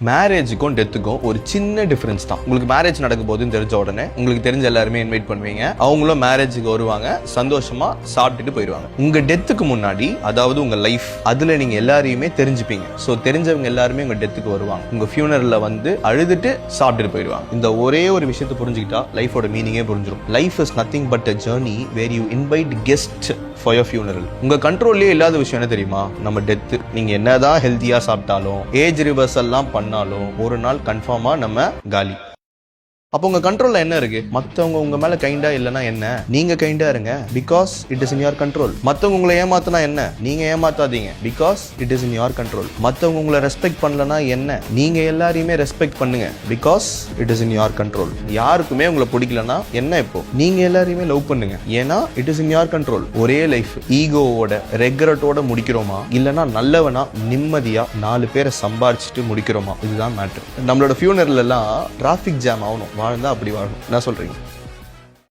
மேரேஜுக்கும் டெத்துக்கும் ஒரு சின்ன டிஃபரன்ஸ் தான். உங்களுக்கு மேரேஜ் நடக்கும் போதுன்னு தெரிஞ்ச உடனே உங்களுக்கு தெரிஞ்ச எல்லாருமே இன்வைட் பண்ணுவீங்க. அவங்களும் மேரேஜுக்கு வருவாங்க, சந்தோஷமா சாப்பிட்டுட்டு போயிடுவாங்க. உங்க டெத்துக்கு முன்னாடி, அதாவது உங்க லைஃப், அதுல நீங்க எல்லாரையுமே தெரிஞ்சுப்பீங்க. சோ தெரிஞ்சவங்க எல்லாருமே உங்க டெத்துக்கு வருவாங்க. உங்க ஃபியூனரல்ல வந்து அழுதுட்டு சாப்பிட்டுட்டு போயிடுவாங்க. இந்த ஒரே ஒரு விஷயத்தை புரிஞ்சுக்கிட்டா லைஃபோட மீனிங்கே புரிஞ்சிடும். Life is nothing but a journey where you invite guests for your funeral. உங்க கண்ட்ரோல்லே இல்லாத விஷயம் என்ன தெரியுமா? நம்ம டெத். நீங்க என்னதான் ஹெல்த்தியா சாப்பிட்டாலும், ஏஜ் ரிவர்சல்லாம் பண்ணாலும், ஒரு நாள் கன்ஃபார்மா நம்ம காலி. அப்போ உங்க கண்ட்ரோல்ல என்ன இருக்கு? மத்தவங்க உங்க மேல கைண்டா இல்லனா என்ன, நீங்க கைண்டா இருங்க, because it is in your control. மத்தவங்க உங்களை ஏமாத்தினா என்ன, நீங்க ஏமாத்தாதீங்க, because it is in your control. மத்தவங்க உங்களை ரெஸ்பெக்ட் பண்ணலனா என்ன, நீங்க எல்லாரையுமே ரெஸ்பெக்ட் பண்ணுங்க, because it is in your control. யாருக்குமே உங்களை பிடிக்கலனா என்ன, இப்போ நீங்க எல்லாரையுமே லவ் பண்ணுங்க, ஏன்னா it is in your control. ஒரே லைஃப் ஈகோவோட ரெக்ரெட்டோட முடிக்கிறோமா, இல்லனா நல்லவனா நிம்மதியா 4 பேரை சம்பாரிச்சுட்டு முடிக்கிறோமா, இதுதான் மேட்டர். நம்மளோட ஃபியூனரல் எல்லாம் டிராஃபிக் ஜாம் ஆகணும், வாழ்ந்தா அப்படி வாழணும். என்ன சொல்றீங்க?